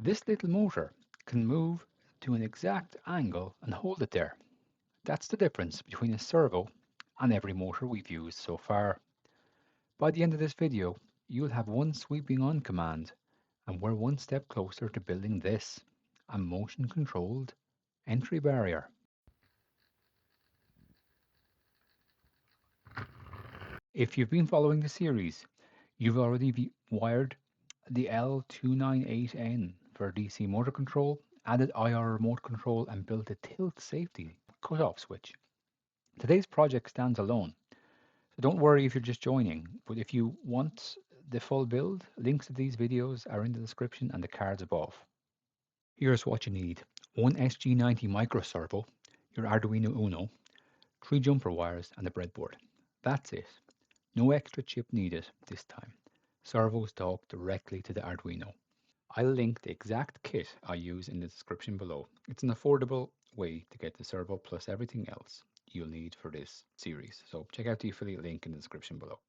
This little motor can move to an exact angle and hold it there. That's the difference between a servo and every motor we've used so far. By the end of this video, you'll have one sweeping on command, and we're one step closer to building this, a motion controlled entry barrier. If you've been following the series, you've already wired the L298N for DC motor control, added IR remote control, and built a tilt safety cutoff switch. Today's project stands alone, so don't worry if you're just joining, but if you want the full build, links to these videos are in the description and the cards above. Here's what you need. One SG90 micro servo, your Arduino Uno, 3 jumper wires and a breadboard. That's it. No extra chip needed this time. Servos talk directly to the Arduino. I'll link the exact kit I use in the description below. It's an affordable way to get the servo plus everything else you'll need for this series. So check out the affiliate link in the description below.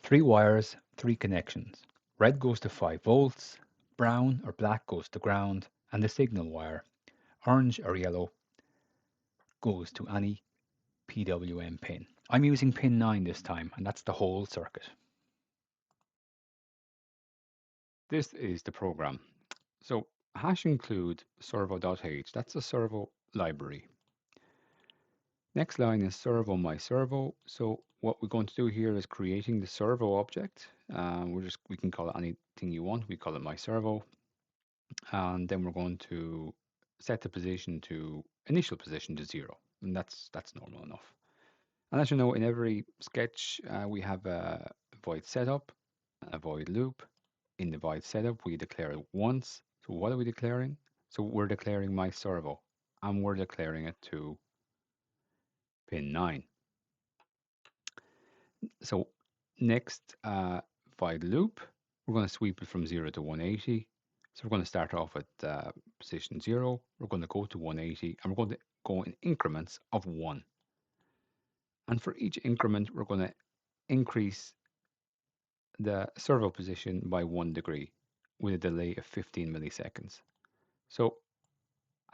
3 wires, 3 connections. Red goes to 5 volts, brown or black goes to ground, and the signal wire, orange or yellow, goes to any PWM pin. I'm using pin 9 this time, and that's the whole circuit. This is the program. So hash include servo.h, that's a servo library. Next line is servo my servo. So what we're going to do here is creating the servo object. We can call it anything you want. We call it my servo, and then we're going to set the position to initial position to 0, and that's normal enough. And as you know, in every sketch we have a void setup, a void loop. In the void setup, we declare it once. So what are we declaring? So we're declaring my servo, and we're declaring it to pin 9. So next void loop, we're going to sweep it from 0 to 180. So we're going to start off at position 0. We're going to go to 180, and we're going to go in increments of 1. And for each increment, we're going to increase the servo position by 1 degree with a delay of 15 milliseconds. So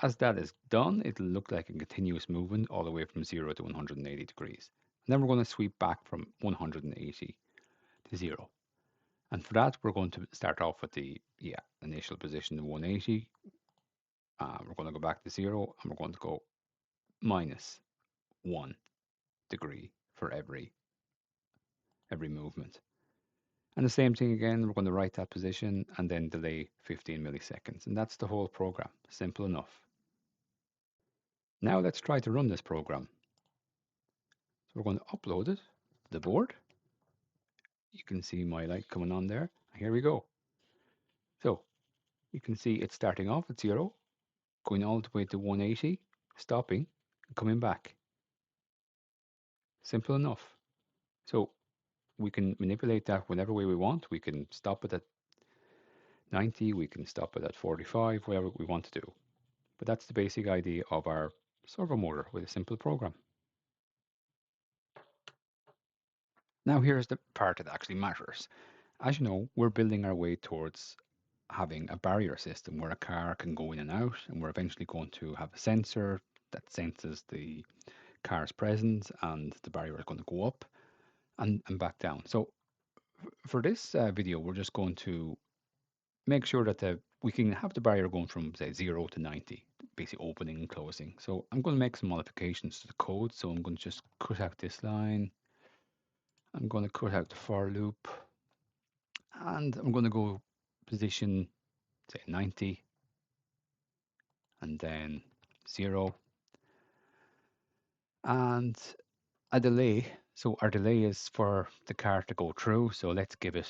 as that is done, it'll look like a continuous movement all the way from 0 to 180 degrees. And then we're going to sweep back from 180 to 0. And for that, we're going to start off with the initial position of 180. We're going to go back to 0, and we're going to go minus 1 degree for every movement. And the same thing again, we're going to write that position and then delay 15 milliseconds. And that's the whole program. Simple enough. Now let's try to run this program. So we're going to upload it to the board. You can see my light coming on there. Here we go. So you can see it's starting off at 0, going all the way to 180, stopping, and coming back. Simple enough. So we can manipulate that whatever way we want. We can stop it at 90, we can stop it at 45, whatever we want to do. But that's the basic idea of our servo motor with a simple program. Now here's the part that actually matters. As you know, we're building our way towards having a barrier system where a car can go in and out, and we're eventually going to have a sensor that senses the car's presence, and the barrier is going to go up and back down. So for this video, we're just going to make sure that we can have the barrier going from, say, 0 to 90, basically opening and closing. So I'm going to make some modifications to the code. So I'm going to just cut out this line. I'm going to cut out the for loop. And I'm going to go position, say, 90. And then 0. And a delay. So our delay is for the car to go through. So let's give it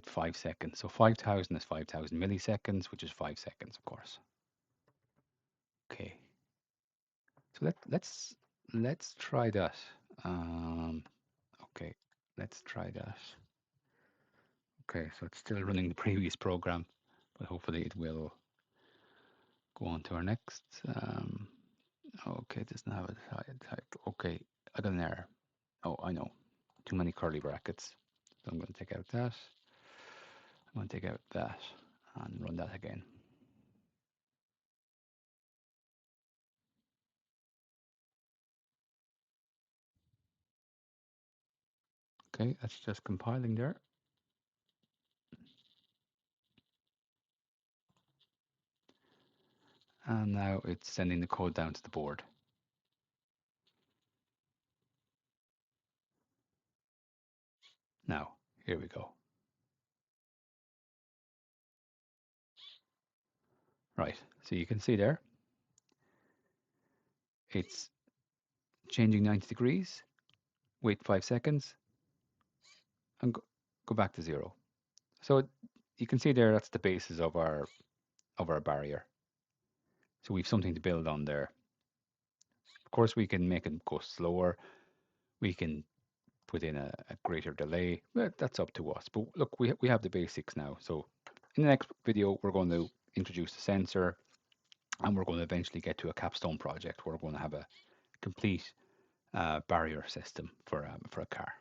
5 seconds. So 5,000 is 5,000 milliseconds, which is 5 seconds, of course. Okay. So let's try that. Okay, let's try that. Okay, so it's still running the previous program, but hopefully it will go on to our next. Okay, it doesn't have a title. Okay, I got an error. Oh, I know. Too many curly brackets. So I'm going to take out that. I'm going to take out that and run that again. Okay, that's just compiling there. And now it's sending the code down to the board. Now, here we go. Right, so you can see there, it's changing 90 degrees, wait 5 seconds, and go back to 0. So you can see there, that's the basis of our barrier. So we've something to build on there. Of course, we can make it go slower. We can put in a greater delay. Well, that's up to us. But look, we have the basics now. So in the next video, we're going to introduce the sensor, and we're going to eventually get to a capstone project where we're going to have a complete barrier system for a car.